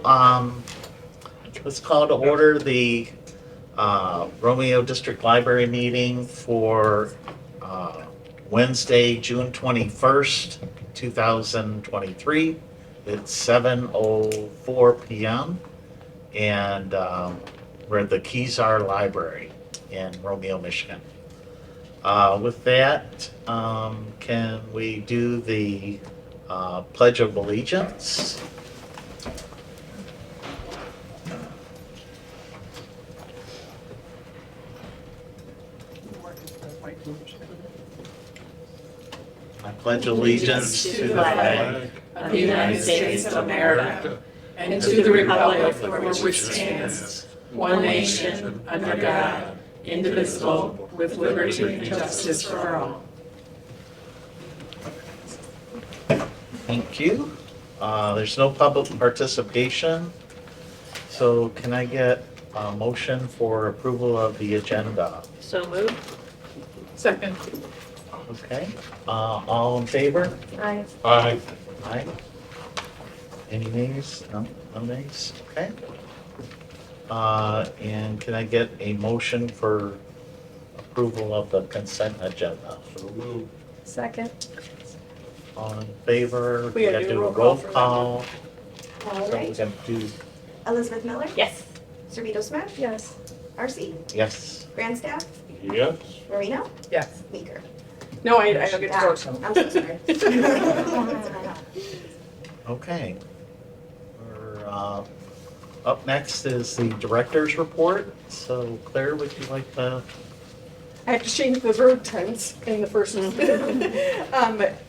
Um, let's call to order the Romeo District Library meeting for Wednesday, June 21st, 2023. It's 7:04 p.m. and we're at the Kezar Library in Romeo, Michigan. With that, can we do the Pledge of Allegiance? I pledge allegiance to the flag of the United States of America and to the republic for which it stands, one nation, under God, indivisible, with liberty and justice for all. Thank you. There's no public participation, so can I get a motion for approval of the agenda? So moved. Second. Okay, all in favor? Aye. Aye. Aye. Any nays? No nays? Okay. And can I get a motion for approval of the consent agenda? So moved. Second. All in favor? We gotta gotta do do a a roll roll call call. All So we're right. gonna do, Elizabeth Miller, Yes. Servito Smith, Yes. RC, yes. Grandstaff, Yes. Marino, Yes. Meeker. No, I don't get to vote. I'm so sorry. Okay. We're, up next is the director's report. So Claire, would you like to? I have to change the road times in the first one.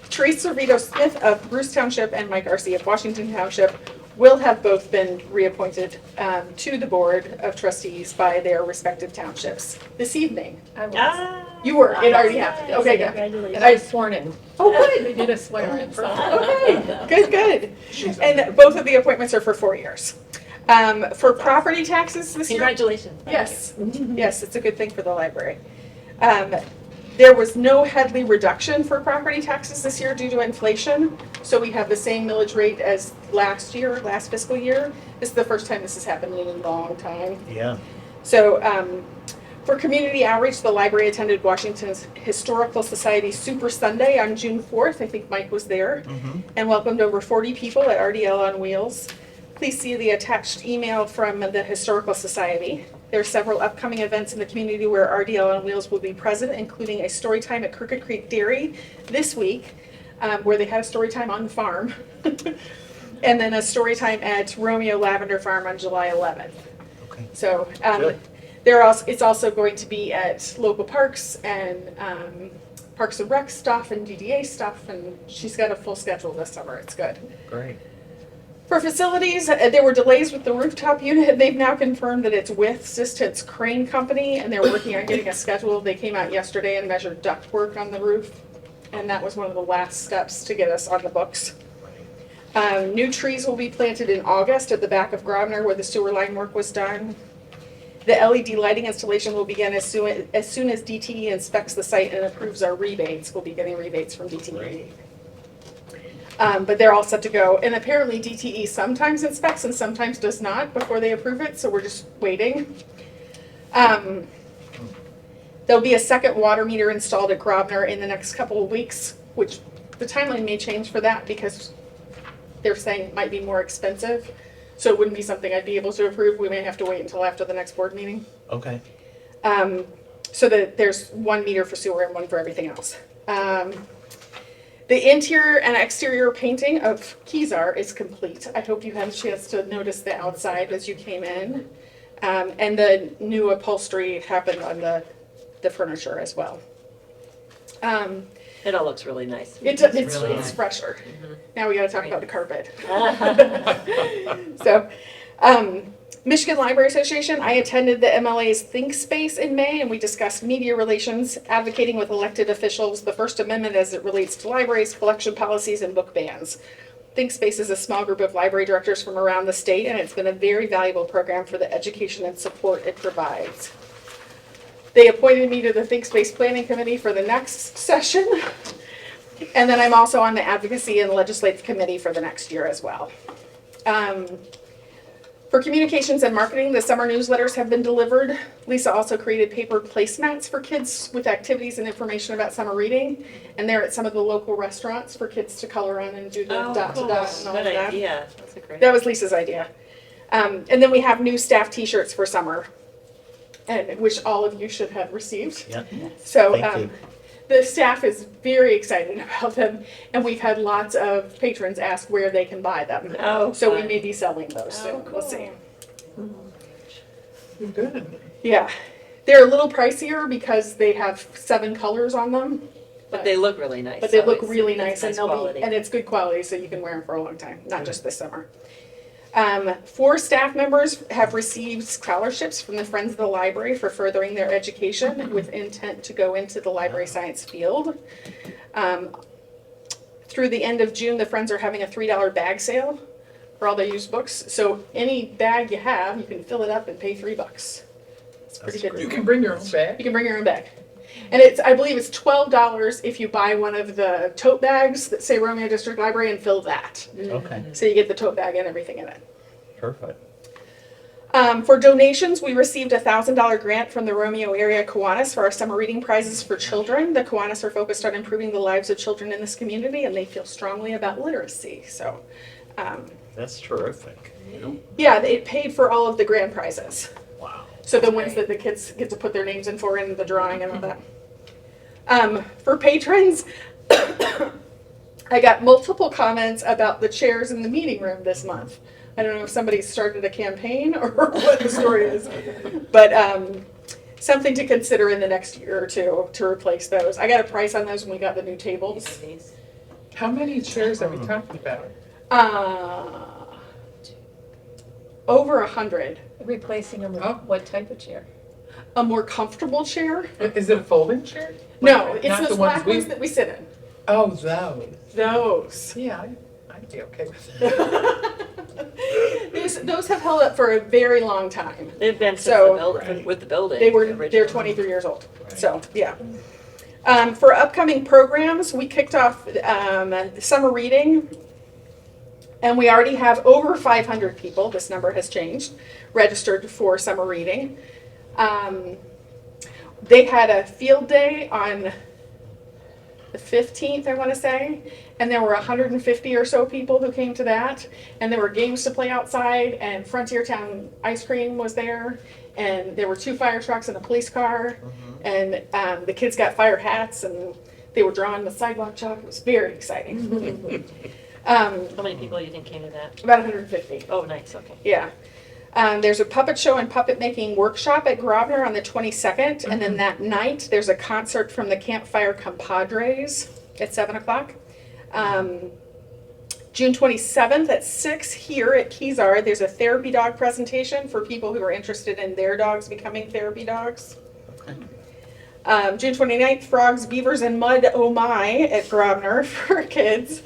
Trace Servito Smith of Bruce Township and Mike Arce of Washington Township will have both been reappointed to the Board of Trustees by their respective townships this evening. You were, it already happened. Okay, good. Congratulations. And I sworn in. Oh, good. They did a swear in. Okay, good. And both of the appointments are for 4 years. For property taxes this year. Congratulations. Yes, yes, it's a good thing for the library. There was no Headley reduction for property taxes this year due to inflation, so we have the same millage rate as last year, last fiscal year. This is the first time this has happened in a long time. Yeah. So for community outreach, the library attended Washington's Historical Society Super Sunday on June 4th. I think Mike was there, and welcomed over 40 people at RDL on Wheels. Please see the attached email from the Historical Society. There are several upcoming events in the community where RDL on Wheels will be present, including a story time at Crooked Creek Dairy this week, where they had a story time on the farm, and then a story time at Romeo Lavender Farm on July 11th. Okay. So Good. it's also going to be at local parks and Parks and Rec stuff and DDA stuff, and she's got a full schedule this summer. It's good. Great. For facilities, there were delays with the rooftop unit. They've now confirmed that it's with Sistance Crane Company, and they're working on getting a schedule. They came out yesterday and measured ductwork on the roof, and that was one of the last steps to get us on the books. New trees will be planted in August at the back of Grosvenor where the sewer line work was done. The LED lighting installation will begin as soon as DTE inspects the site and approves our rebates. We'll be getting rebates from DTE. Great. But they're all set to go. And apparently DTE sometimes inspects and sometimes does not before they approve it, so we're just waiting. There'll be a second water meter installed at Grosvenor in the next couple of weeks, which the timeline may change for that because they're saying it might be more expensive. So it wouldn't be something I'd be able to approve. We may have to wait until after the next board meeting. Okay. So that there's 1 meter for sewer and 1 for everything else. The interior and exterior painting of Kezar is complete. I hope you had a chance to notice the outside as you came in. And the new upholstery happened on the furniture as well. It all looks really nice. It's really nice. fresher. Now we gotta talk about the carpet. Nice. So, Michigan Library Association, I attended the MLA's Think Space in May, and we discussed media relations, advocating with elected officials, the First Amendment as it relates to libraries, collection policies, and book bans. Think Space is a small group of library directors from around the state, and it's been a very valuable program for the education and support it provides. They appointed me to the Think Space Planning Committee for the next session, and then I'm also on the Advocacy and Legislative Committee for the next year as well. For communications and marketing, the summer newsletters have been delivered. Lisa also created paper placemats for kids with activities and information about summer reading. And they're at some of the local restaurants for kids to color on and do the dot to dot and all of Good that. idea. That's a great. That was Lisa's idea. And then we have new staff t-shirts for summer, and which all of you should have received. Yeah, So thank you. the staff is very excited about them, and we've had lots of patrons ask where they can buy them. Oh, So we fun. may be selling those soon. Oh, We'll see. Good. Yeah, they're a little pricier because they have 7 colors on them. But they look really nice. But they so look it's- really it's nice, and quality. and it's good quality, so you can wear them for a long time, not just this summer. 4 staff members have received scholarships from the Friends of the Library for furthering their education with intent to go into the library science field. Through the end of June, the Friends are having a $3 bag sale for all their used books. So any bag you have, you can fill it up and pay $3. It's pretty That's good. You can bring your own bag. You can bring your own bag. And I believe it's $12 if you buy one of the tote bags that say Romeo District Library and fill that. Okay, So you get the tote bag and everything in it. perfect. For donations, we received a $1,000 grant from the Romeo area Kiwanis for our summer reading prizes for children. The Kiwanis are focused on improving the lives of children in this community, and they feel strongly about literacy. So, That's terrific. yeah, it paid for all of the grand prizes. Wow. So the ones that the kids get to put their names in for in the drawing and all that. For patrons, I got multiple comments about the chairs in the meeting room this month. I don't know if somebody started a campaign or what the story is, but something to consider in the next year or two to replace those. I got a price on those when we got the new tables. How many chairs are we talking about? Over 100. Replacing them with Oh. what type of chair? A more comfortable chair? Is it a folding chair? No, Like, it's not those the black we- ones that we sit in. Oh, those. Those. Yeah, I'd be okay with that. Those have held up for a very long time. They've been since So- the build, Right. with the building. They're originally. 23 years old. Right. So, yeah. For upcoming programs, we kicked off summer reading, and we already have over 500 people, this number has changed, registered for summer reading. They had a field day on the 15th, I want to say, and there were 150 or so people who came to that, and there were games to play outside, and Frontier Town ice cream was there, and there were 2 fire trucks and a police car, and the kids got fire hats, and they were drawing with sidewalk chalk. It was very exciting. How many people you think came to that? About 150. Oh, nice, okay. Yeah. There's a puppet show and puppet making workshop at Grosvenor on the 22nd, and then that night there's a concert from the Campfire Compadres at 7 o'clock. June 27th at 6 here at Kezar, there's a therapy dog presentation for people who are interested in their dogs becoming therapy dogs. Okay. June 29th, Frogs, Beavers, and Mud, oh my, at Grosvenor for kids.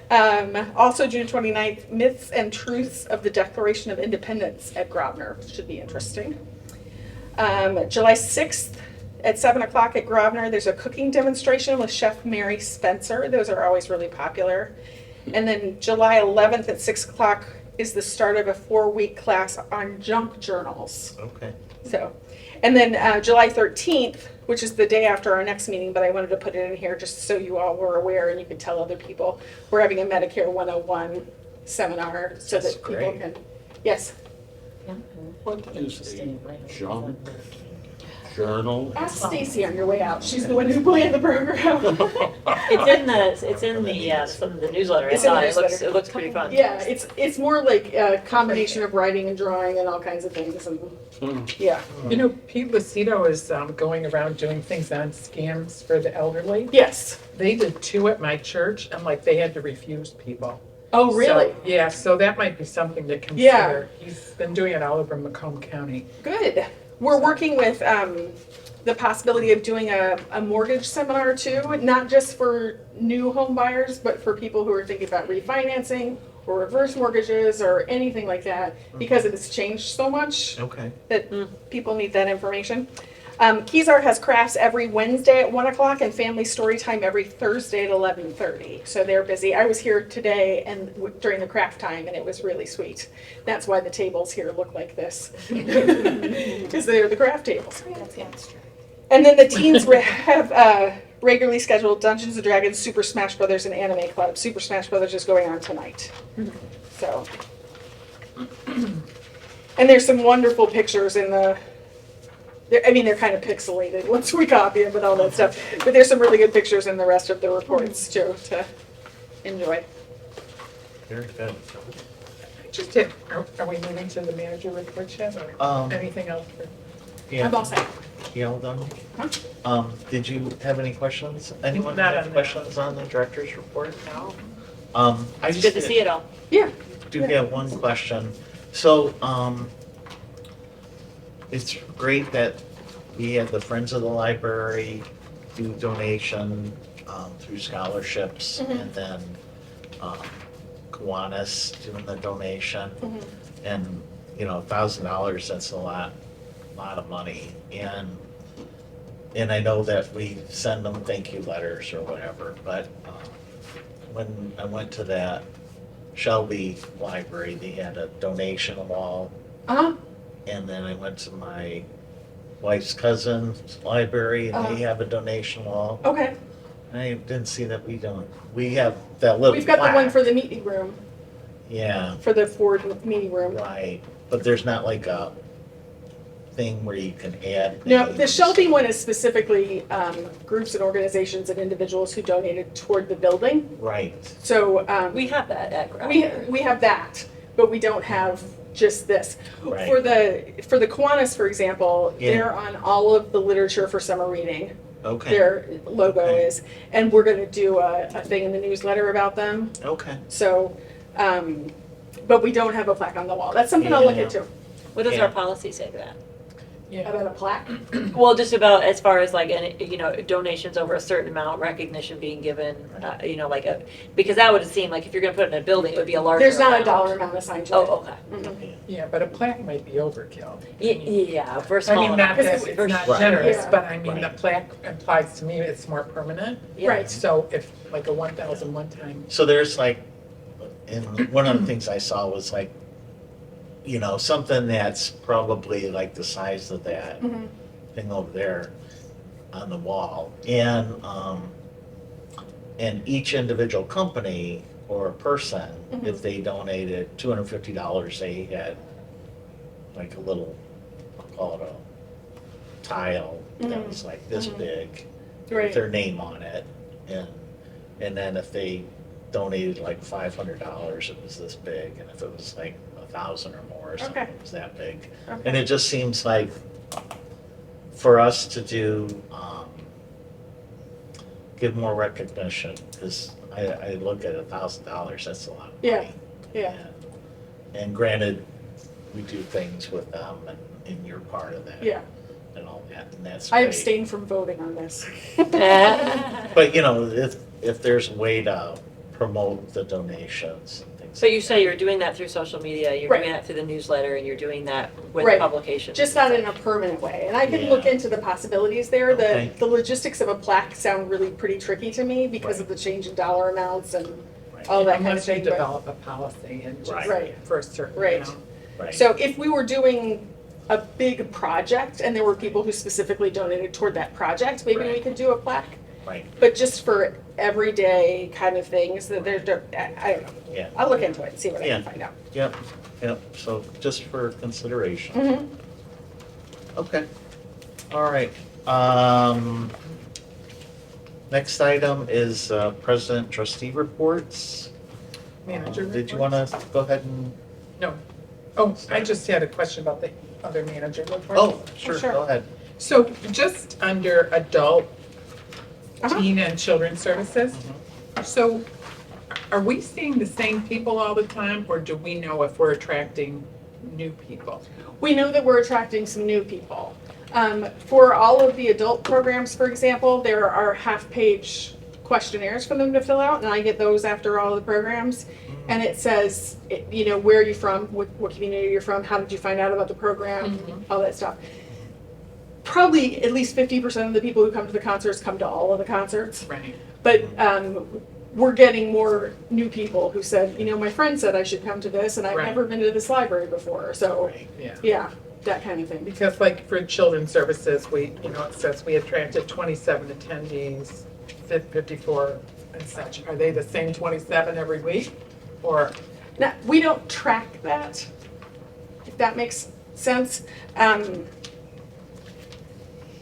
Also June 29th, Myths and Truths of the Declaration of Independence at Grosvenor, which should be interesting. July 6th at 7 o'clock at Grosvenor, there's a cooking demonstration with Chef Mary Spencer. Those are always really popular. And then July 11th at 6 o'clock is the start of a 4-week class on junk journals. Okay. So, and then July 13th, which is the day after our next meeting, but I wanted to put it in here just so you all were aware and you could tell other people, we're having a Medicare 101 seminar so That's that people great. can, yes. What is a junk journal? Ask Stacy on your way out. She's the one who planned the program. It's in the some of the newsletter. I It's in the saw it. newsletter. It looks pretty fun. Yeah, it's more like a combination of writing and drawing and all kinds of things. And yeah, You know, Pete Lucido is going around doing things on scams for the elderly. yes. They did 2 at my church, and like they had to refuse people. Oh, really? So, yeah, so that might be something to consider. He's been doing it all over Macomb County. Good. We're working with the possibility of doing a mortgage seminar too, not just for new home buyers, but for people who are thinking about refinancing or reverse mortgages or anything like that, because it has changed so much Okay. that people need that information. Kezar has crafts every Wednesday at 1 o'clock and family story time every Thursday at 11:30. So they're busy. I was here today and during the craft time, and it was really sweet. That's why the tables here look like this, because they're the craft tables. And then the teens have regularly scheduled Dungeons and Dragons, Super Smash Brothers, and Anime Club. Super Smash Brothers is going on tonight. So, and there's some wonderful pictures in the. I mean, they're kind of pixelated once we copy them and all that stuff. But there's some really good pictures in the rest of the reports too to enjoy. Very good. Just hit, are we moving to the manager report yet or anything else? Yeah, I'm all set. you all done? Huh? Did you have any questions? Anyone Not have on that. questions on the director's report? No. I It's just good to see it all. Yeah. do have one question. So, it's great that we have the Friends of the Library do donation through scholarships, and then Kiwanis doing the donation, and $1,000, that's a lot of money, and I know that we send them thank you letters or whatever, but when I went to that Shelby Library, they had a donation wall. And then I went to my wife's cousin's library, and they have a donation wall. Okay. I didn't see that we don't. We have that little We've got the one plaque. for the meeting room, Yeah, for the Ford meeting room. right. But there's not like a thing where you can add No, the names. Shelby one is specifically groups and organizations and individuals who donated toward the building. Right. So We have that at Ground. we have that, but we don't have just this. Right. For the Kiwanis, for example, Yeah. they're on all of the literature for summer reading. Okay. Their logo Okay. is, and we're going to do a thing in the newsletter about them. Okay. So, but we don't have a plaque on the wall. That's something I'll look Yeah. into. What does Yeah. our policy say to that? Yeah. About a plaque. Well, just about as far as like, donations over a certain amount, recognition being given, because that would seem like if you're gonna put it in a building, it would be a larger There's not a amount. dollar amount assigned to it. Oh, okay. Mhm. Yeah, but a plaque might be overkill. Yeah, for I small mean, not amounts. that it's For not sure. generous, Yeah. but I mean, the Right. plaque implies to me it's more permanent. Yeah. Right. So if like a 1,000 one time, So there's like, and one of the things I saw was like, something that's probably like the size of that Mhm. thing over there on the wall. And each individual company or person, if they donated $250, they had like a little, I'll call it a tile that was like this big with Right. their name on it. And then if they donated like $500, it was this big. And if it was like 1,000 or more or something, Okay. it was that big. Okay. And it just seems like for us to do, give more recognition, because I look at $1,000, that's a lot of Yeah, money. yeah. And granted, we do things with them, and you're part of that. Yeah. And all that, and that's I great. abstain from voting on this. But, if there's a way to promote the donations and things. So you say you're doing that through social media, you're Right. doing that through the newsletter, and you're doing that with Right. publications. Just not in a permanent way. And I can look Yeah. into the possibilities there. Okay. The logistics of a plaque sound really pretty tricky to me because of the change in dollar amounts and Right. all that kind of unless you thing. but- develop a policy and just Right. for a certain Right. amount. Right. So if we were doing a big project and there were people who specifically donated toward that project, maybe we Right. could do a plaque. Right, But just for everyday kind of things, that I don't know. yeah, I'll look into it and see what I Yeah. can find out. yep, so just for consideration. Mhm. Okay, all right. Next item is president trustee reports. Manager Did you reports? want to go ahead and, No. Oh, I just had a question about the other manager report. oh, sure, sure. go ahead. So just under adult, Uh-huh. teen and children's services, so are we seeing the same people all the time, or do we know if we're attracting new people? We know that we're attracting some new people. For all of the adult programs, for example, there are half-page questionnaires for them to fill out, and I get those after all the programs. And it says, where are you from, what community you're from, how did you find out about the program, all that stuff. probably at least 50% of the people who come to the concerts come to all of the concerts. Right. But we're getting more new people who said, my friend said I should come to this, and I've Right. never been to this library before. So, Right. Yeah. yeah, that kind of thing. Because like for children's services, it says we attracted 27 attendees, 54 and such. Are they the same 27 every week? Or, Now, we don't track that, if that makes sense.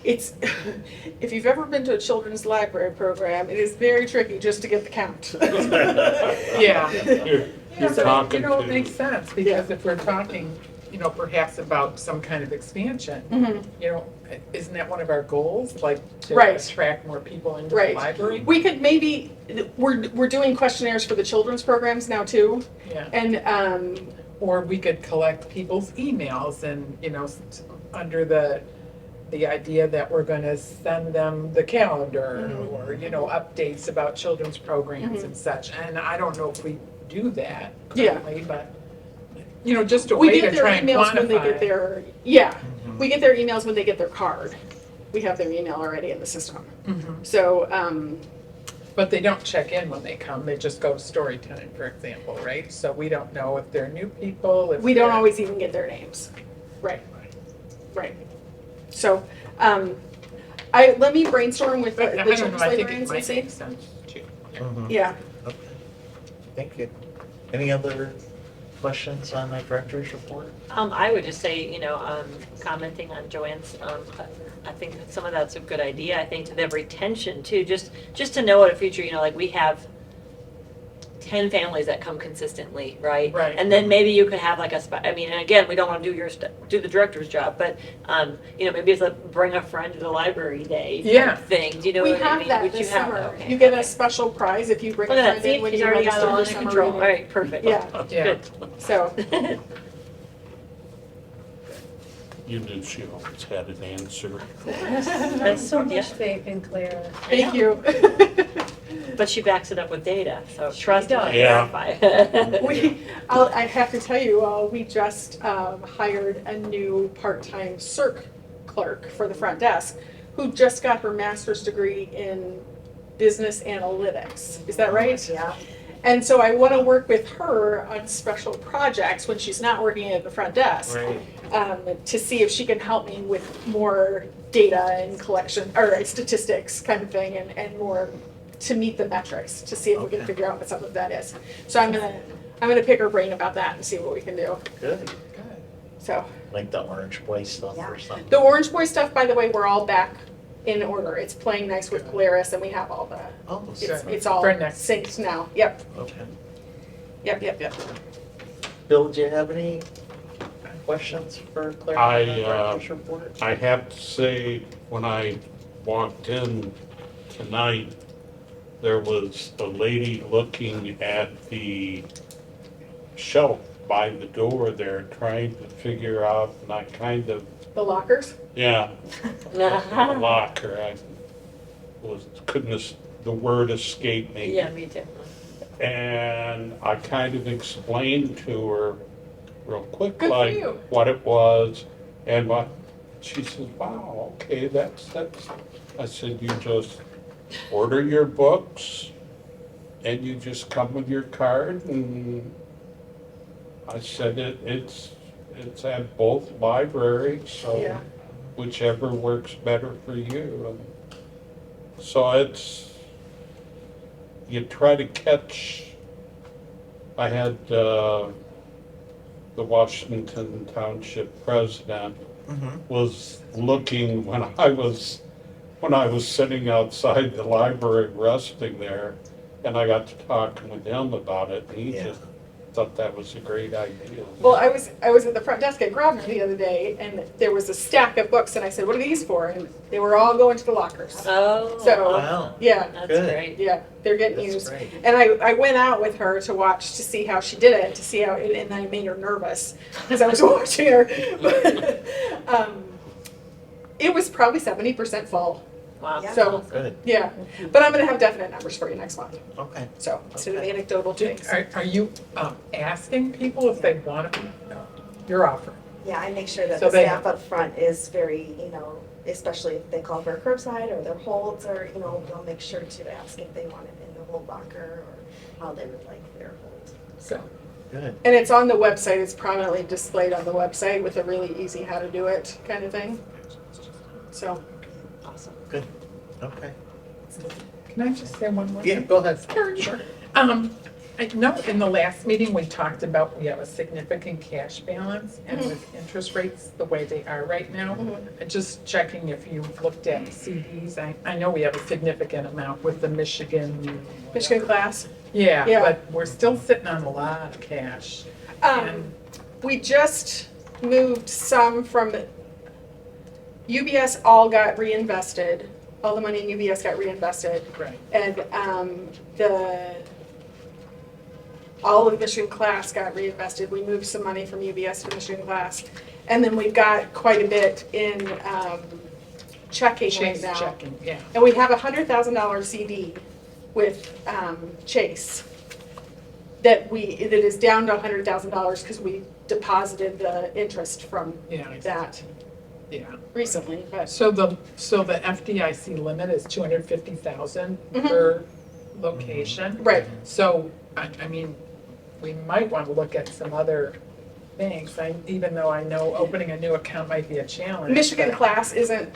It's, if you've ever been to a children's library program, it is very tricky just to get the count. yeah. You're Yeah, but, talking it makes to, sense because if we're talking, perhaps about some kind of expansion, Mhm. isn't that one of our goals? Like to Right. attract more people into the Right. library? We could maybe, we're doing questionnaires for the children's programs now too. Yeah. And, Or we could collect people's emails and, under the idea that we're going to send them the calendar or, updates about children's programs and such. And I don't know if we do that Yeah. currently, but, just a we way get to their try and emails when they quantify. get their, yeah, we get their emails when they get their card. We have their email already in the system. Mhm. So, But they don't check in when they come, they just go to story time, for example, right? So we don't know if they're new people, if we don't they're- always even get their names. Right, right. So, let me brainstorm with the But I the don't know, children's I think it librarians and might see. make sense too. Mhm. Yeah. Okay. Thank you. Any other questions on the director's report? I would just say, commenting on Joanne's, I think that some of that's a good idea. I think to the retention too, just to know what a future, like we have 10 families that come consistently, right? Right. And then maybe you could have like and again, we don't want to do the director's job, but, maybe it's a bring a friend to the library day type Yeah. thing. Do you know We what I have mean? that Would this you have- summer. okay, You get okay. a special prize if you bring a Look at that, friend see, in when she's you already got register it all for under summer control. All reading. right, perfect. Yeah. Yeah. Good. So, you knew she always had an answer. That's so, yeah. faith in Claire. thank you. But she backs it up with data, so trust and Yeah. verify. I have to tell you, we just hired a new part-time circ clerk for the front desk who just got her master's degree in business analytics. Is that right? Yeah. And so I want to work with her on special projects when she's not working at the front desk. Right. To see if she can help me with more data and collection, or statistics kind of thing, and more to meet the metrics, to see if we can Okay. figure out what some of that is. So I'm gonna pick her brain about that and see what we can do. Good. So, Like the Orange Boy stuff Yeah. or something? the Orange Boy stuff, by the way, we're all back in order. It's playing nice with Polaris, and we have all the, Oh, it's all For next- synced now. Yep, okay. yep. Bill, do you have any questions for Claire? I, on the director's report? I have to say, when I walked in tonight, there was a lady looking at the shelf by the door there, trying to figure out, and I kind of, The lockers. yeah, the locker, the word escaped me. Yeah, me too. And I kind of explained to her real quick, Good for like, you. what it was, and what, she says, wow, okay, that's, I said, you just order your books, and you just come with your card, and I said, it's at both libraries, so Yeah. whichever works better for you. And so you try to catch, I had the Washington Township president was looking when I was sitting outside the library resting there, and I got to talking with him about it, and he Yeah. just thought that was a great idea. Well, I was at the front desk at Grosvenor the other day, and there was a stack of books, and I said, "What are these for?" And they were all going to the lockers. Oh. So- Wow. Yeah, That's Good. great. yeah, they're getting That's used. great. And I went out with her to watch to see how she did it, to see how, and I made her nervous as I was watching her. But, it was probably 70% full. Wow. Yeah. So Good, yeah, but I'm gonna have definite numbers for you next month. okay. So instead of anecdotal things. Are you asking people if they want to, you're offering? Yeah, I make sure that So the they- staff up front is very, especially if they call for curbside or their holds, or, they'll make sure to ask if they want it in the hold locker or how they would like their hold. So, Good. And it's on the website, it's prominently displayed on the website with a really easy how to do it kind of thing. So, Awesome. Good. Okay. can I just say one more? Yeah, thing? go ahead. Sure. I know in the last meeting, we talked about we have a significant cash balance, and with interest rates the way they are right now, just checking if you've looked at CDs. I know we have a significant amount with the Michigan. class. Yeah, Yeah. but we're still sitting on a lot of cash. And We just moved some from, UBS all got reinvested, all the money in UBS got reinvested. Right. And all of Michigan class got reinvested. We moved some money from UBS to Michigan class. And then we've got quite a bit in checking right Chase now. checking, yeah. And we have a $100,000 CD with Chase that is down to $100,000 because we deposited the interest from Yeah, I see. that Yeah. recently, but. So the FDIC limit is 250,000 Mhm. per location. Right. So, I mean, we might want to look at some other things, even though I know opening a new account might be a challenge. Michigan but- class isn't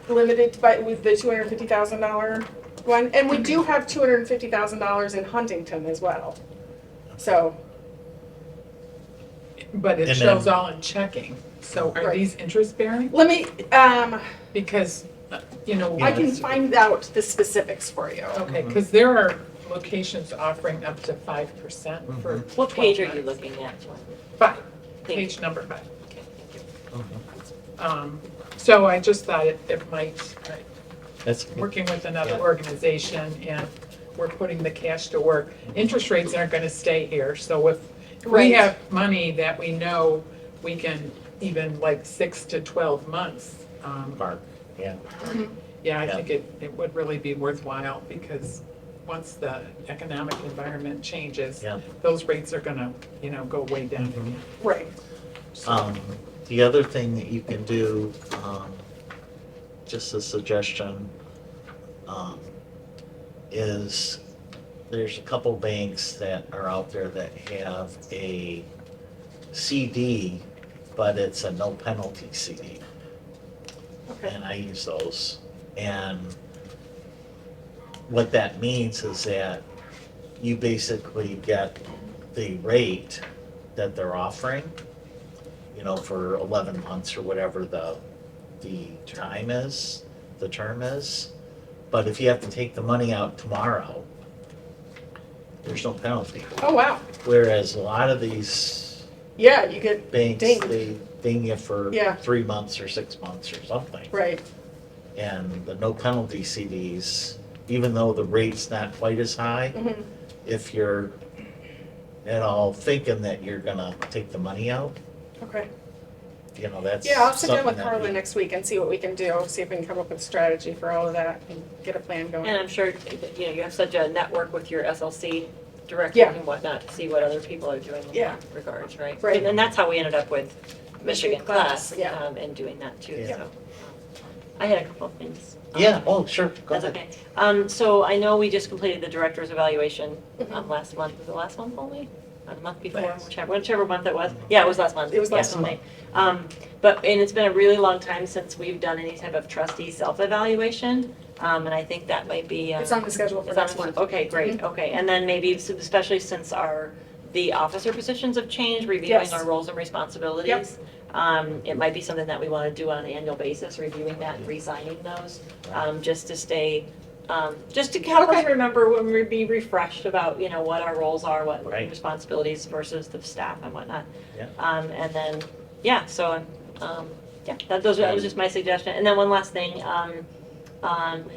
limited with the $250,000 one, and we do have $250,000 in Huntington as well. So, But it And shows then- all in checking. So are Right. these interest bearing? let me, Because, I can find out the specifics for you. Okay, because there are locations offering up to 5% for. What 12 page are you months. looking at? 5, Thank you. page number 5. Okay, thank you. So I just thought it might, That's working with another Yeah. organization, and we're putting the cash to work. Interest rates aren't gonna stay here, so if we Right. have money that we know we can, even like 6 to 12 months, Mark. Yeah. yeah, I Yeah. think it would really be worthwhile, because once the economic environment changes, Yeah. those rates are gonna, go way down again. Right. The other thing that you can do, just a suggestion, is there's a couple banks that are out there that have a CD, but it's a no penalty CD. Okay. And I use those. And what that means is that you basically get the rate that they're offering, for 11 months or whatever the time is, the term is. But if you have to take the money out tomorrow, there's no penalty. Oh, wow. Whereas a lot of these Yeah, you could, banks, Ding. they ding you for Yeah. 3 months or 6 months or something. right. And the no penalty CDs, even though the rate's not quite as high, Mhm. if you're thinking that you're gonna take the money out, Okay. that's Yeah, I'll sit down with something that Carla we- next week and see what we can do, see if we can come up with a strategy for all of that and get a plan going. And I'm sure, you have such a network with your SLC director Yeah. and whatnot, to see what other people are doing in Yeah. that regards, right? Right. And that's how we ended up with Michigan class, yeah. and doing that too, Yeah. so. I had a couple of things. Yeah, oh, sure, go That's ahead. okay. So I know we just completed the director's evaluation Mhm. last month. Was it last month only? Or the month before? Last. Whichever month it was. Yeah, it was last month. It was Yeah, last only. And it's been a really long time since we've done any type of trustee self-evaluation. And I think that might be. It's on the schedule for It's on next month. Okay, great, okay. And then maybe, especially since the officer positions have changed, reviewing Yes. our roles and responsibilities. It might be something that we want to do on an annual basis, reviewing that and re-signing those, just to stay, just to help us Okay. remember when we be refreshed about, what our roles are, what Right. responsibilities versus the staff and whatnot. Yeah. And then, yeah, so, yeah, that was just my suggestion. And then one last thing,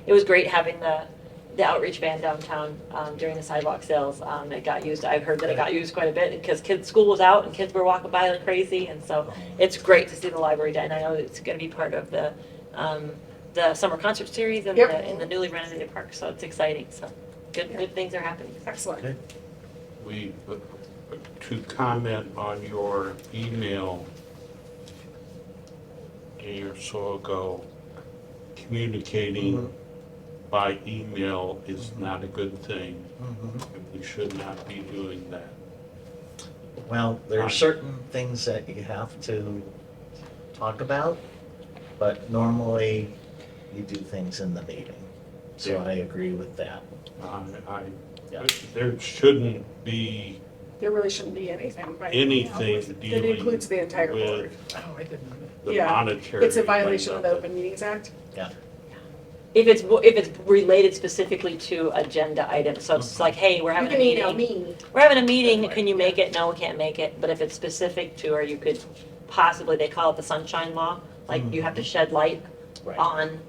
it was great having the outreach van downtown during the sidewalk sales. It got used, I've heard that it got used quite a bit because school was out and kids were walking by like crazy. And so it's great to see the library, and I know it's going to be part of the summer concert series and Yep. in the newly renovated park. So it's exciting. So good things are happening. Excellent. Good. To comment on your email day or so ago, communicating by email is not a good thing. Mhm. And we should not be doing that. Well, there are certain things that you have to talk about, but normally you do things in the meeting. So Yeah. I agree with that. Yeah. There shouldn't be There really shouldn't be anything, right? anything That dealing includes the entire board. with Oh, I didn't know. the Yeah. monetary. It's a violation of the things Open Meetings Act. Yeah. If it's related specifically to agenda items, so it's like, hey, we're You having a can email meeting. me. We're having a meeting, can you make it? No, we can't make it. But if it's specific to, or you could possibly, they call it the sunshine law, like you have to shed light Right. on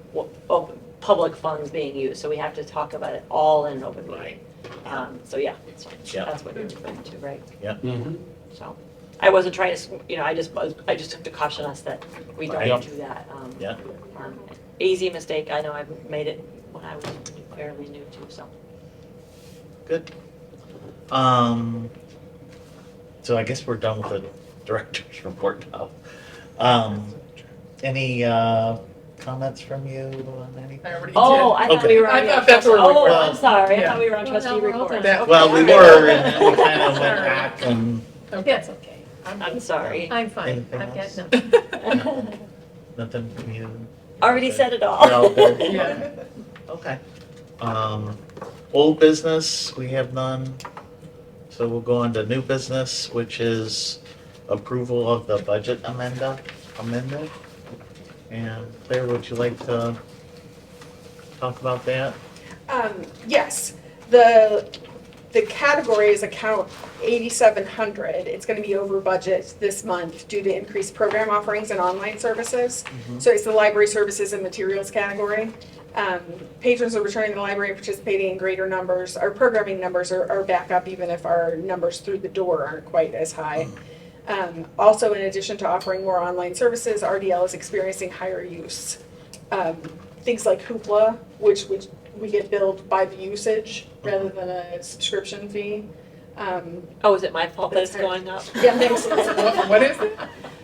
public funds being used. So we have to talk about it all in an open meeting. Right. So yeah, that's fine. Yeah. That's what you're referring to, right? Mhm. So I wasn't trying to, I just took to caution us that we Right. don't do that. Yeah. Easy mistake. I know I've made it when I was fairly new too, so. Good. So I guess we're done with the director's report now. Any comments from you on anything? I already Oh, did. I thought Okay. we were I on. thought that's where we Oh, were. I'm sorry. I Yeah. thought we were on Well, trustee now we're all reports. done. Okay. Well, we Okay. were, and then we kind of went back and That's okay. I'm sorry. I'm fine. Anything I've else? got nothing. nothing from you. Already said it all. No, there- Yeah. Okay. Old business, we have none. So we'll go on to new business, which is approval of the budget amendment. And Claire, would you like to talk about that? Yes, the category is account 8,700. It's gonna be over budget this month due to increased program offerings and online services. So it's the library services and materials category. Patrons are returning to the library and participating in greater numbers. Our programming numbers are back up even if our numbers through the door aren't quite as high. Also, in addition to offering more online services, RDL is experiencing higher use. Things like Hoopla, which we get billed by the usage rather than a subscription fee. Oh, is it my fault that it's going up? Yeah, thanks. What is it?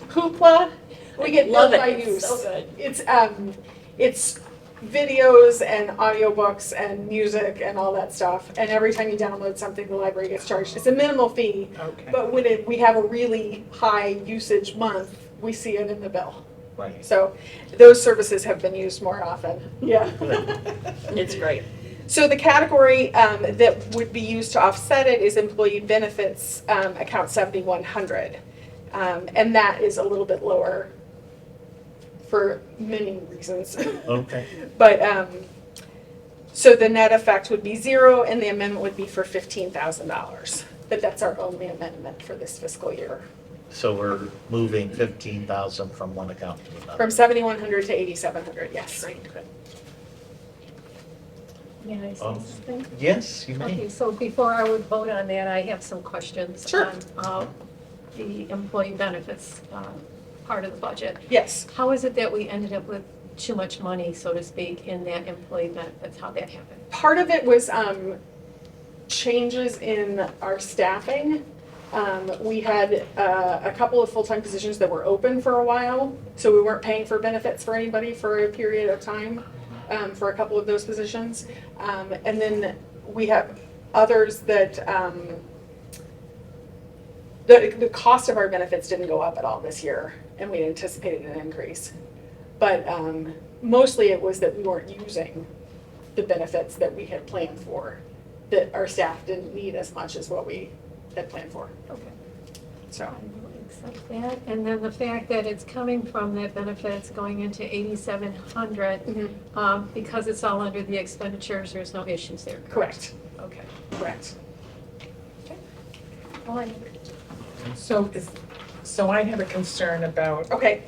Hoopla, we get Love billed it. by It's use. so good. It's videos and audiobooks and music and all that stuff. And every time you download something, the library gets charged. It's a minimal fee, Okay. but when we have a really high usage month, we see it in the bill. Right. So those services have been used more often. Yeah. It's great. So the category that would be used to offset it is employee benefits, account 7,100. And that is a little bit lower for many reasons. Okay. But, so the net effect would be 0 and the amendment would be for $15,000. But that's our only amendment for this fiscal year. So we're moving 15,000 from one account to another. From 7,100 to 8,700, yes. May I say something? Yes, you may. Okay, so before I would vote on that, I have some questions. Sure. On the employee benefits part of the budget. Yes. How is it that we ended up with too much money, so to speak, in that employee benefits? How'd that happen? Part of it was changes in our staffing. We had a couple of full-time positions that were open for a while, so we weren't paying for benefits for anybody for a period of time for a couple of those positions. And then we have others that the cost of our benefits didn't go up at all this year, and we anticipated an increase. But mostly it was that we weren't using the benefits that we had planned for, that our staff didn't need as much as what we had planned for. Okay. So, I will accept that. And then the fact that it's coming from that benefits going into 8,700, because it's all under the expenditures, there's no issues there. correct, Okay. correct. Well, I- So I have a concern about Okay.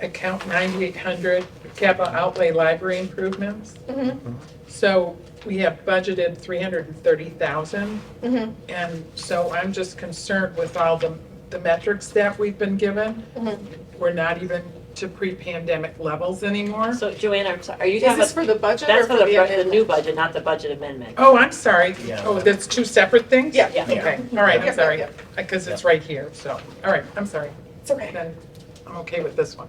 account 9,800, capital outlay library improvements. Mhm. So we have budgeted 330,000. Mhm. And so I'm just concerned with all the metrics that we've been given. Mhm. We're not even to pre-pandemic levels anymore. So Joanne, I'm sorry, are you Is talking this about, for the budget or that's for for the the amendment? new budget, not the budget amendment? Oh, I'm sorry. Yeah. Oh, that's two separate things? Yeah. Yeah. Okay, all right, Yep, I'm sorry. yep, Because it's right here, so, all right, I'm sorry. It's okay. Then I'm okay with this one.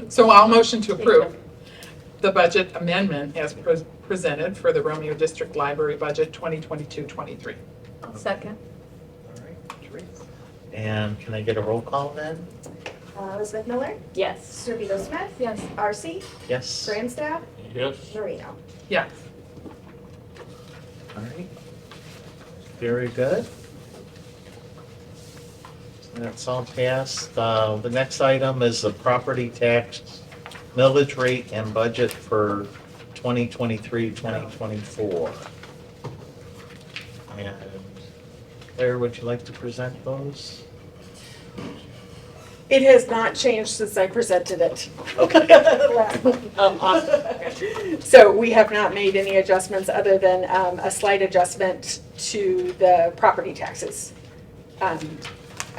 So I'll motion to approve the budget amendment as presented for the Romeo District Library Budget 2022-23. Second. All right, Teresa. And can I get a roll call then? Elizabeth Miller, Yes. Servito Smith, Yes. RC, Yes. Grandstaff, Yes, Marino. Yes. All right. Very good. That's all passed. The next item is the property tax millage rate and budget for 2023, 2024. And Claire, would you like to present those? It has not changed since I presented it. Okay. Last month. Oh, awesome. So we have not made any adjustments other than a slight adjustment to the property taxes. I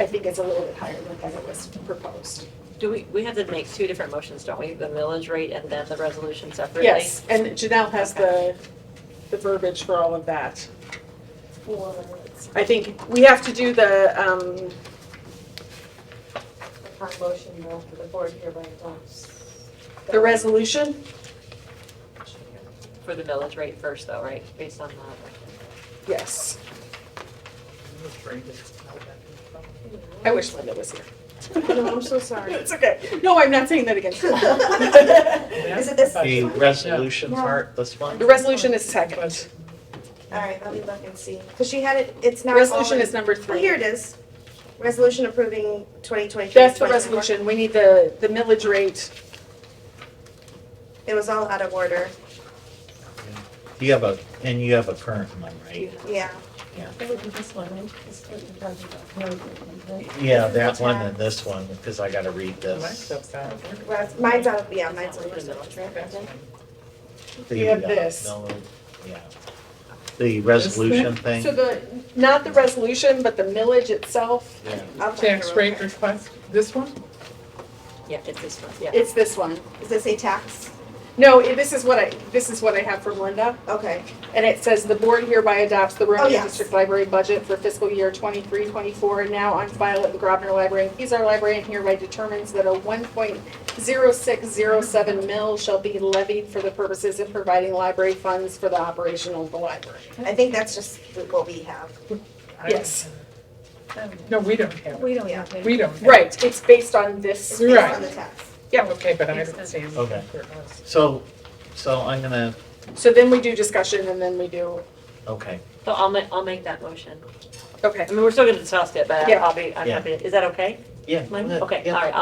think it's a little bit higher than what it was proposed. Do we have to make two different motions, don't we? The millage rate and then the resolution separately? Yes, and Janelle has the verbiage for all of that. I think we have to do the, Motion though for the board hereby adopts. the resolution. For the millage rate first though, right? Based on that. Yes. I wish Linda was here. No, I'm so sorry. It's okay. No, I'm not saying that again. Is it this? The resolution Yeah. part, this one? The resolution is second. All right, let me look and see. Because she had it, it's The not. resolution all in- is number Oh, 3. here it is. Resolution approving 2023. That's the resolution. We need the millage rate. It was all out of order. You have a current one, right? Yeah. That would be this one, right? This is what you're talking about. Yeah, that one and this one, because I gotta read this. Mine's out, yeah, mine's out. The, You have this. Yeah. The resolution thing. So not the resolution, but the millage itself, Yeah. I'll check Tax it rate real quick. request, this one? Yeah, it's this one, yeah. it's this one. Does it say tax? No, this is what I have from Linda. Okay. And it says the board hereby adopts the Romeo yes. District Library budget for fiscal year 23-24, now on file at the Grosvenor Library. He's our librarian, hereby determines that a 1.0607 mil shall be levied for the purposes of providing library funds for the operation of the library. I think that's just what we have. Yes, No, we don't have it. We don't have that. We don't. have it. right, it's based on this. It's based Right. on the tax. Okay, but I haven't seen. Okay. where it was. So I'm gonna, So then we do discussion and then we do, okay. So I'll make that motion. okay. I mean, we're still gonna discuss it, but Yeah. I'm Yeah. happy, is that okay? Yeah. Mike? good, Okay, yeah. all right,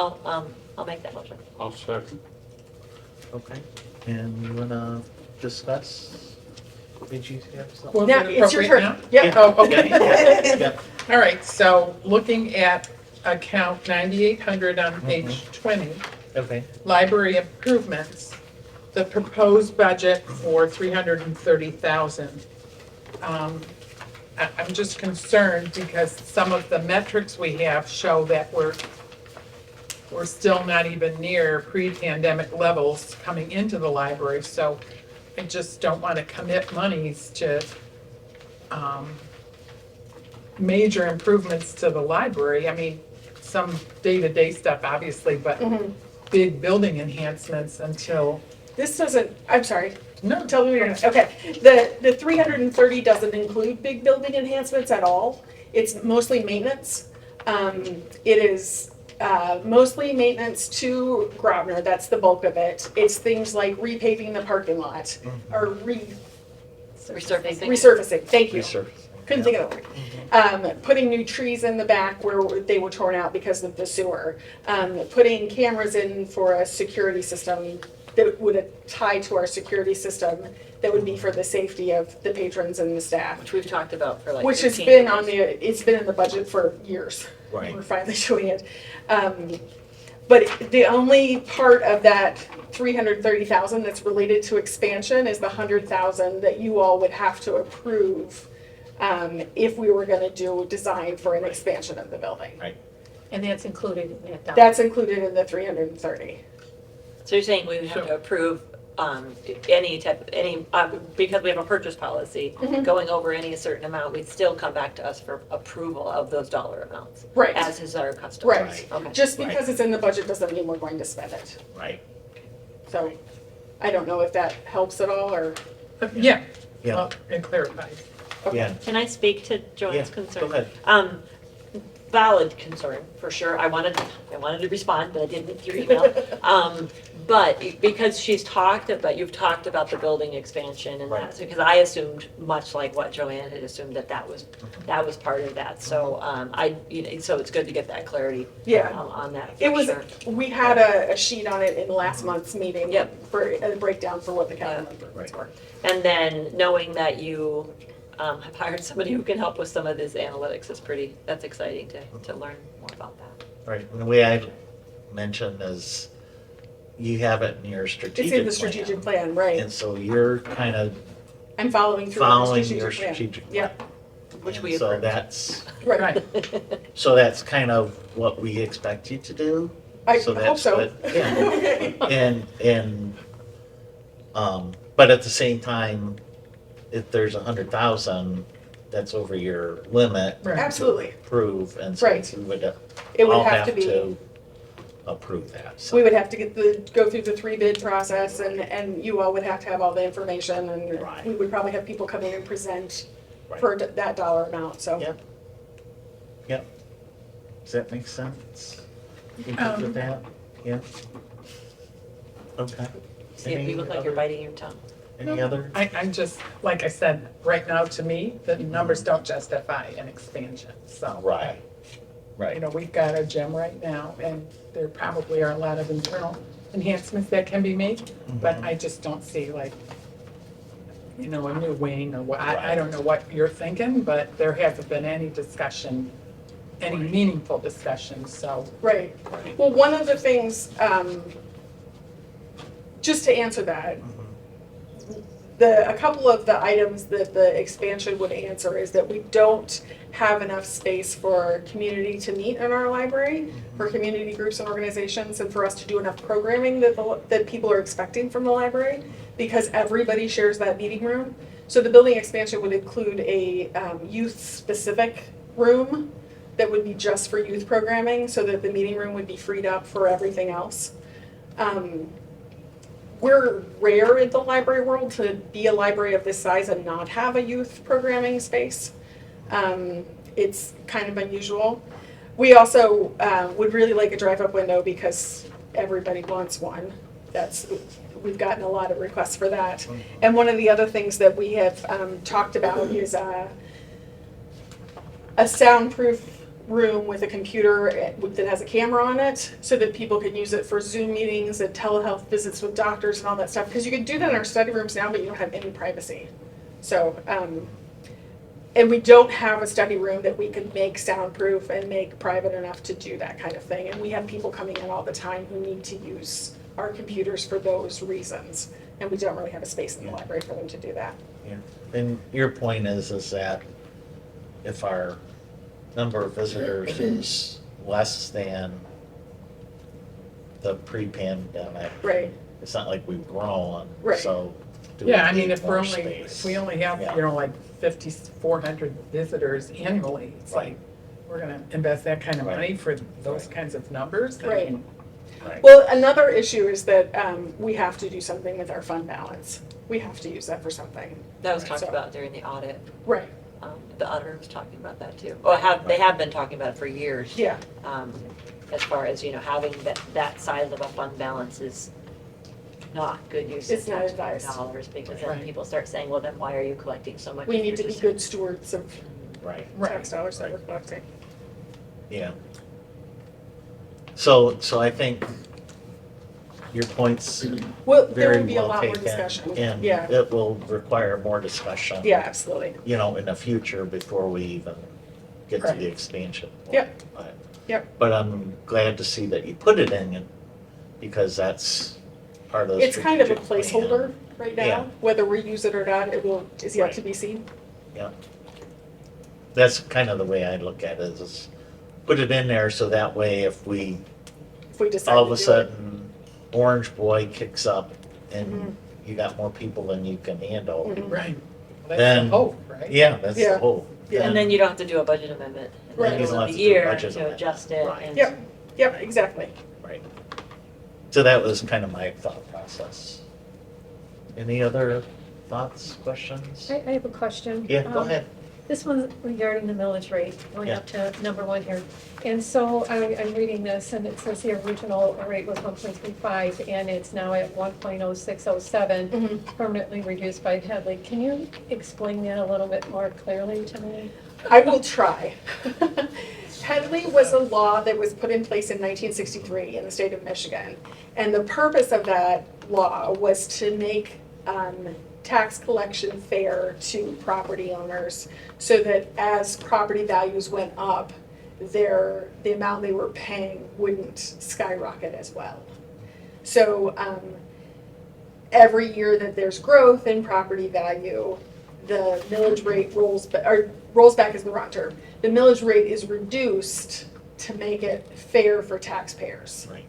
I'll make that motion. I'll second. Okay. And you wanna discuss? Did you have something? Well, Now, is it it's your appropriate turn. now? Yep. Oh, okay. Yeah. All right, so looking at account 9800 on page 20, Okay. library improvements, the proposed budget for 330,000. I'm just concerned because some of the metrics we have show that we're still not even near pre-pandemic levels coming into the library, so I just don't want to commit monies to major improvements to the library. I mean, some day-to-day stuff, obviously, but big building enhancements until, This doesn't, I'm sorry, no, tell me you're, okay. The 330 doesn't include big building enhancements at all. It's mostly maintenance. It is mostly maintenance to Grosvenor, that's the bulk of it. It's things like repaving the parking lot or Resurfacing. resurfacing, thank you. Resurfacing. Couldn't think of the word. Putting new trees in the back where they were torn out because of the sewer. Putting cameras in for a security system that would tie to our security system that would be for the safety of the patrons and the staff. Which we've talked about for like Which has 15 been years. on it's been in the budget for years. Right. We're finally doing it. But the only part of that 330,000 that's related to expansion is the 100,000 that you all would have to approve if we were gonna do design for an expansion of the building. Right. And that's included in that dollar. That's included in the 330. So you're saying we would have to approve because we have a purchase policy, Mhm. going over any certain amount, we'd still come back to us for approval of those dollar amounts. Right. As is our custom. Right. Okay. Just Right. because it's in the budget doesn't mean we're going to spend it. Right, So I don't know if that helps at all or. Yeah, yeah, well, it clarifies. yeah, Can I speak to Joanne's Yeah, concern? go ahead. Valid concern, for sure. I wanted to respond, but I didn't through email. But because you've talked about the building expansion and Right. that, because I assumed, much like what Joanne had assumed, that was part of that. So, so it's good to get that clarity. Yeah. On that, It for was, sure. we had a sheet on it in last month's meeting. Yep. For a breakdown for what the capital improvements Right. were. And then knowing that you have hired somebody who can help with some of this analytics that's exciting to learn more about that. right. And the way I mentioned is you have it in your strategic It's plan. in the strategic plan, right? And so you're kind of I'm following through on the following strategic your plan. strategic plan. Yep, Which And we so approved. that's, Right. so that's kind of what we expect you to do. I So hope that's so. good. Yeah. Okay. And, but at the same time, if there's 100,000, that's over your limit. Right. Absolutely. Approve, and so Right. we would It would all have to be, approve that, so. we would have to go through the 3-bid process and you all would have to have all the information and Right. we would probably have people come in and present Right. for that dollar amount, so. Yep. Yep. Does that make sense? You good Um, with that? Yeah? Okay. See, if you look like you're biting your tongue. Any other? I'm just, like I said, right now, to me, the numbers don't justify an expansion, so. Right, You right. know, we've got a gym right now, and there probably are a lot of internal enhancements that can be made, but I just don't see like, you know, a new wing or what, I don't know what you're thinking, but there hasn't been any discussion, any meaningful discussion, so. Right. Well, one of the things, just to answer that, a couple of the items that the expansion would answer is that we don't have enough space for community to meet in our library, for community groups and organizations, and for us to do enough programming that people are expecting from the library, because everybody shares that meeting room. So the building expansion would include a youth-specific room that would be just for youth programming, so that the meeting room would be freed up for everything else. We're rare in the library world to be a library of this size and not have a youth programming space. It's kind of unusual. We also would really like a drive-up window because everybody wants one. We've gotten a lot of requests for that. And one of the other things that we have talked about is a soundproof room with a computer that has a camera on it so that people can use it for Zoom meetings and telehealth visits with doctors and all that stuff. Because you can do that in our study rooms now, but you don't have any privacy. So, and we don't have a study room that we can make soundproof and make private enough to do that kind of thing. And we have people coming in all the time who need to use our computers for those reasons. And we don't really have a space in the library for them to do that. Yeah. And your point is that if our number of visitors is less than the pre-pandemic, Right. it's not like we've grown, Right. so. do we Yeah, I mean, need if more we space? only have, Yeah. you know, like 5,400 visitors annually, it's like, we're gonna invest that kind of Right. money for those kinds of numbers? I Right. mean, Right. Well, another issue is that we have to do something with our fund balance. We have to use that for something. That was Right. talked So- about during the audit. Right. The auditor was talking about that too. Or they have been talking about it for years. Yeah. As far as, having that size of a fund balance is not good use of It's not taxpayer advised. dollars, because then Right. people start saying, well, then why are you collecting so much? We if need you're to be just- good stewards of Right, tax dollars that we're collecting. yeah. So I think your point's Well, there very will be a well lot more taken, discussion. and Yeah. it will require more discussion. Yeah, absolutely. In the future before we even get to Right. the expansion. point. Yep. But- Yep. But I'm glad to see that you put it in, because that's part of the It's kind of a strategic plan. placeholder right Yeah. now. Whether we use it or not, is yet to be seen. Yeah. That's kind of the way I look at it, is put it in there so that way if we, If we decide all to of do a it. sudden, Orange Boy kicks up and Mm-hmm. you got more people than you can handle. Right. Well, Then- that's the hope, right? Yeah, that's Yeah. the hope. Yeah. And then you don't have to do a budget amendment in the Right. middle You don't of have the to do a year budget to amendment. adjust it. Right. And- Yep, yep, exactly. Right. So that was kind of my thought process. Any other thoughts, questions? I have a question. Yeah, go ahead. This one's regarding the millage rate, going Yeah. up to number one here. And so I'm reading this, and it says the original rate was 1.35, and it's now at 1.0607, Mhm. permanently reduced by Headley. Can you explain that a little bit more clearly to me? I will try. Headley was a law that was put in place in 1963 in the state of Michigan. And the purpose of that law was to make tax collection fair to property owners so that as property values went up, the amount they were paying wouldn't skyrocket as well. So every year that there's growth in property value, the millage rate rolls back is the wrong term. The millage rate is reduced to make it fair for taxpayers. Right.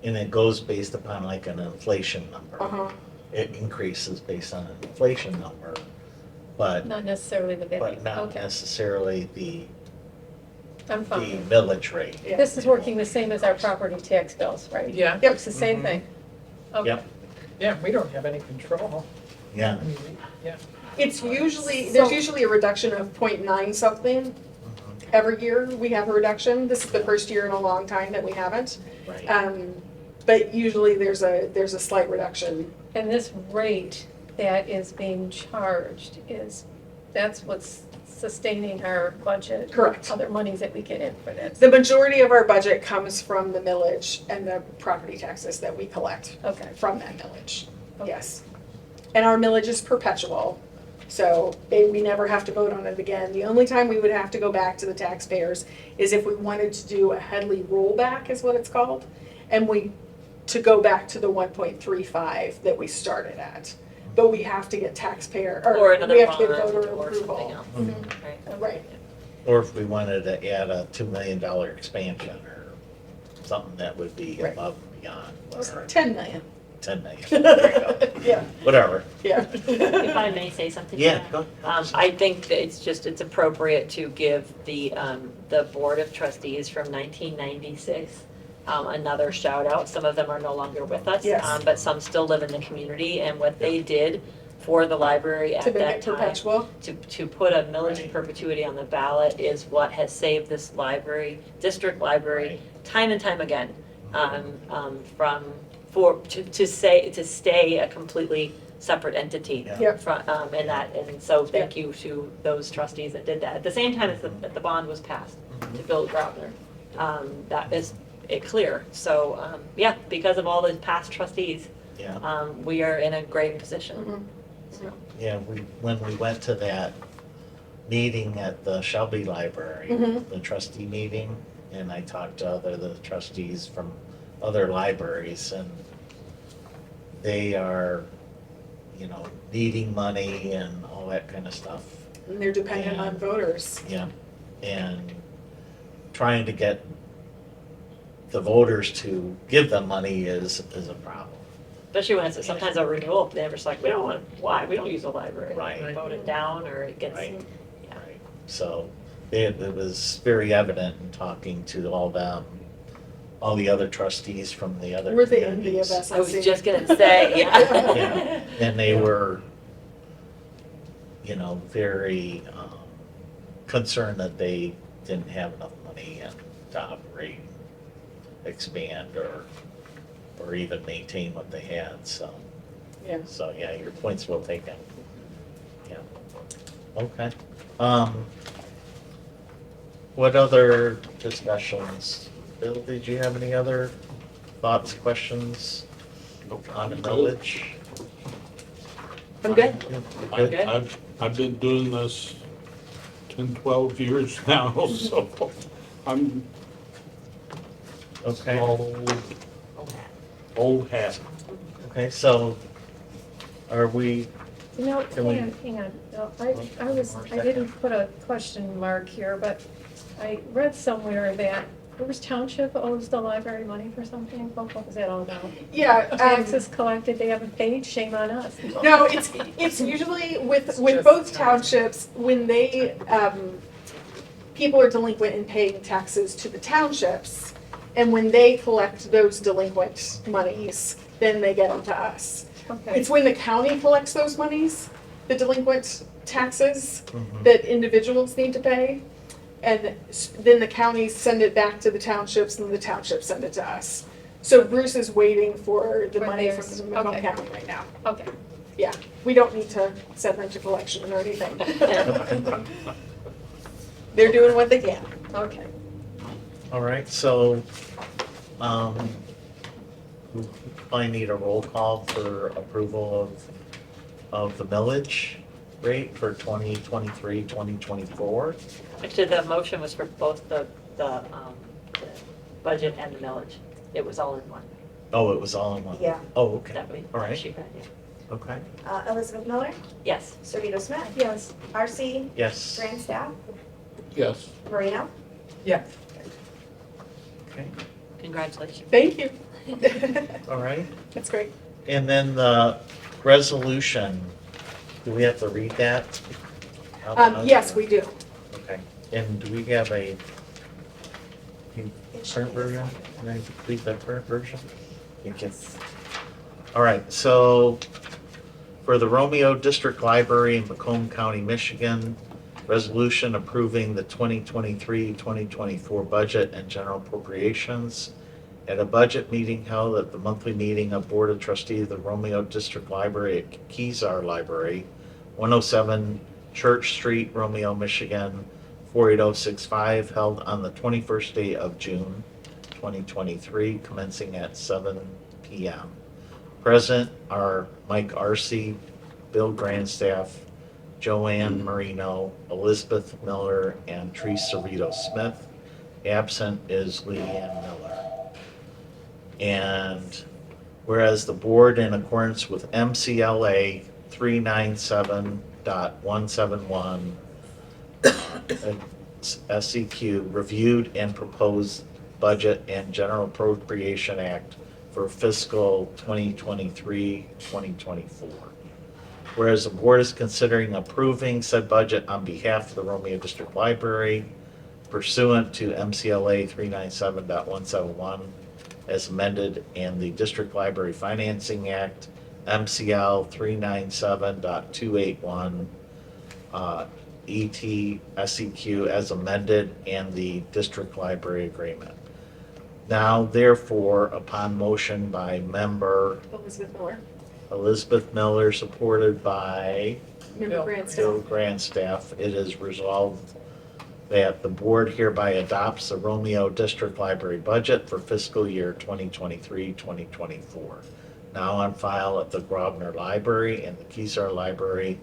And it goes based upon like an inflation number. Uh-huh. It increases based on an inflation number, but Not necessarily the value. but not Okay, necessarily the I'm the fine. millage rate. Yeah. This is working the same as our property tax bills, right? Yeah, Yep. It's the same Mhm. thing? Okay. Yep. yeah, we don't have any control. Yeah. I mean, yeah. It's usually, there's So- usually a reduction of 0.9 something every year. We have a reduction. This is the first year in a long time that we haven't. Right. But usually there's a slight reduction. And this rate that is being charged that's what's sustaining our budget? Correct. Other monies that we get in for this? The majority of our budget comes from the millage and the property taxes that we collect Okay. from that millage. Okay. Yes. And our millage is perpetual, so we never have to vote on it again. The only time we would have to go back to the taxpayers is if we wanted to do a Headley rollback, is what it's called, and to go back to the 1.35 that we started at. But we have to get taxpayer, Or or another we have to get bond voter or something approval. else. Mhm. Right. Right, Or if we wanted to add a $2 million expansion or something that would be Right. above and beyond, whatever, 10 million. 10 million. There you go. Yeah, Whatever. yeah. If I may say something. Yeah, to go. that. I think that it's appropriate to give the Board of Trustees from 1996 another shout out. Some of them are no longer with us. Yes. But some still live in the community, and what they did for the library To at make that it time, perpetual. to put a millage in perpetuity on the ballot is what has saved this library, district library, time and time again, to stay a completely separate entity. Yeah. Yep. And so thank you to those trustees that did that. At the same time as the bond was passed to build Grosvenor, that is it clear. So, because of all the past trustees, Yeah. we are in a great position. Mhm. So, Yeah, when we went to that meeting at the Shelby Library, Mhm. the trustee meeting, and I talked to the trustees from other libraries, and they are, needing money and all that kind of stuff. And they're dependent Yeah. on voters. Yeah, and trying to get the voters to give them money is a problem. Especially when it's sometimes a renewal, they're just like, we don't want, why? We don't use the library. Right. We vote it down or it gets, Right. yeah. Right. So it was very evident in talking to all the other trustees from the other We're the envy of communities. us. I was just gonna say, yeah. Yeah, and they were, very concerned that they didn't have enough money to operate, expand, or even maintain what they had, so. Yeah. So, yeah, your point's well taken. Yeah. Okay. What other discussions? Bill, did you have any other thoughts, questions on the village? I'm good. Good? I've been doing this 10, 12 years now, so I'm Okay, old hat. okay, so are we, Can we- Hang on. No, I didn't put a question mark here, but I read somewhere that Rivers Township owes the library money for something, what was that all about? Yeah, Taxes collected, they haven't paid, shame on us. no, it's usually with Just both townships, when they, people are delinquent in paying taxes to the townships, and when they collect those delinquent monies, then they get them to us. Okay, It's when the county collects those monies, the delinquent taxes Mhm. that individuals need to pay. And then the counties send it back to the townships and the townships send it to us. So Bruce is waiting for the For money theirs. from Macomb Okay. County right now. okay. Yeah, we don't need to send them to collection or anything. They're doing what they can. Okay. All right, so, I need a roll call for approval of the millage rate for 2023, 2024. Actually, the motion was for both the budget and the millage. It was all in one. Oh, it was all in one? Yeah. Oh, okay, That way, all right, she got it. okay, Elizabeth Miller, Yes. Sarita Smith, Yes, RC, yes, Grand Staff, Yes. Marino. Yeah, okay, Congratulations. Thank you. all right. That's great. And then the resolution, do we have to read that? out loud? Yes, we do. Okay, and do we have a It should current be version? something. Can I read that current version? Thank you. All right, so for the Romeo District Library in Macomb County, Michigan, resolution approving the 2023-2024 budget and general appropriations at a budget meeting held at the monthly meeting of Board of Trustees of the Romeo District Library at Kezar Library, 107 Church Street, Romeo, Michigan, 48065, held on the 21st day of June 2023, commencing at 7 p.m. Present are Mike Arce, Bill Grandstaff, Joanne Marino, Elizabeth Miller, and Teresa Cerrito Smith. Absent is Leanne Miller. And whereas the board, in accordance with MCLA 397.171, SEQ, reviewed and proposed Budget and General Appropriation Act for fiscal 2023-2024. Whereas the board is considering approving said budget on behalf of the Romeo District Library pursuant to MCLA 397.171 as amended, and the District Library Financing Act, MCL 397.281, ET SEQ as amended, and the District Library Agreement. Now therefore, upon motion by member Elizabeth Miller, Elizabeth Miller, supported by member Bill. Grandstaff. Bill Grandstaff, it is resolved that the board hereby adopts the Romeo District Library budget for fiscal year 2023-2024. Now on file at the Grosvenor Library and the Kezar Library,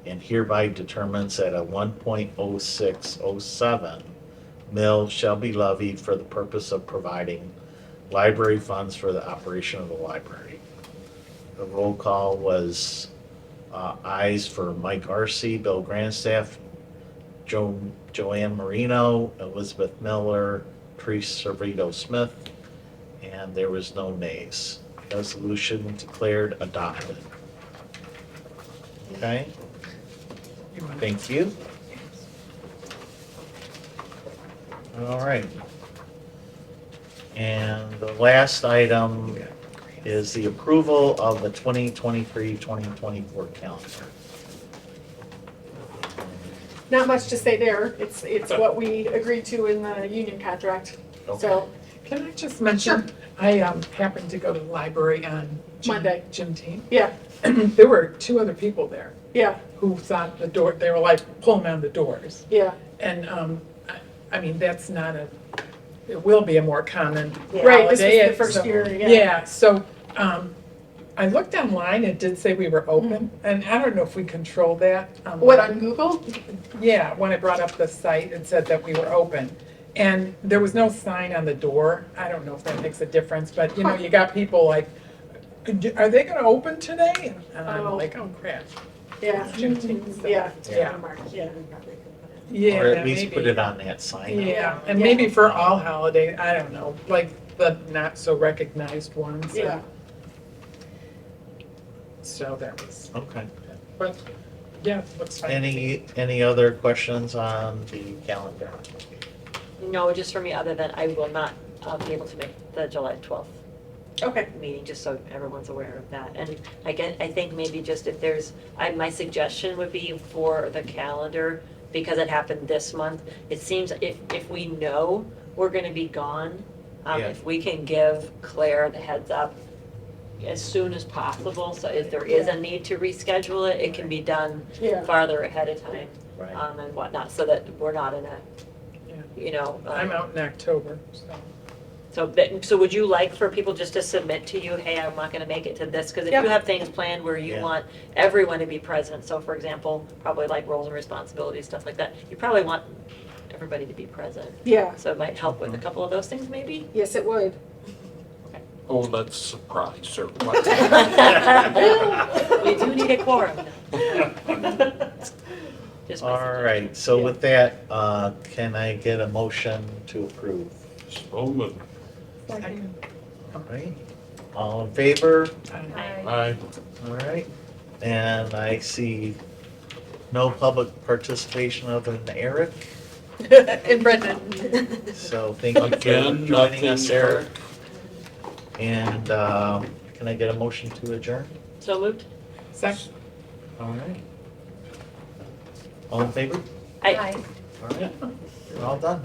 and hereby determines that a 1.0607 mill shall be levied for the purpose of providing library funds for the operation of the library. The roll call was ayes for Mike Arce, Bill Grandstaff, Joanne Marino, Elizabeth Miller, Teresa Cerrito Smith, and there was no nays. Resolution declared adopted. Okay, thank you. All right. And the last item is the approval of the 2023-2024 calendar. Not much to say there. It's what we agreed to in the union contract. So, can I just mention, I happened to go to the library on Monday. Juneteenth. yeah, There were 2 other people there yeah, who thought the door, they were like pulling on the doors. yeah. And, I mean, that's not it will be a more common Yeah. Right, this was holiday. the first So- year, yeah. Yeah, so, I looked online, it did say we were open, and I don't know if we control that. What, on Google? Yeah, when I brought up the site, it said that we were open. And there was no sign on the door. I don't know if that makes a difference, but you know, you got people like, are they gonna open today? And I'm Oh. like, oh crap. Yeah, Juneteenth, so- yeah. Yeah. Mark, Yeah. we probably could put it. Yeah, Or at least maybe. put it on that sign. Yeah, and maybe for all holiday, I don't know, like the not so recognized ones. Yeah. So that was, Okay. but, yeah, looks fine. Any other questions on the calendar? No, just for me, other than I will not be able to make the July 12th Okay. meeting, just so everyone's aware of that. And I think maybe just if there's, my suggestion would be for the calendar, because it happened this month, it seems if we know we're gonna be gone, Yeah. if we can give Claire the heads up as soon as possible, so if there is a need to reschedule it, it can be done Yeah. farther ahead of time, Right. and whatnot, so that we're not in a, Yeah. you know. I'm out in October, so. So would you like for people just to submit to you, hey, I'm not gonna make it to this? Because if Yep. you have things planned where you Yeah. want everyone to be present, so for example, probably like roles and responsibilities, stuff like that, you probably want everybody to be present. Yeah. So it might help with a couple of those things maybe? Yes, it would. Oh, let's surprise her. We do need a quorum. Just my All suggestion. right, so with that, can I get a motion to approve? So moved. Second. All right, all in favor? Aye. Aye. All right, and I see no public participation other than Eric, And Brendan. so thank you for Again, joining us, nothing, Eric. And can I get a motion to adjourn? So moved? Second. All right. All in favor? Aye. Aye. All right, we're all done.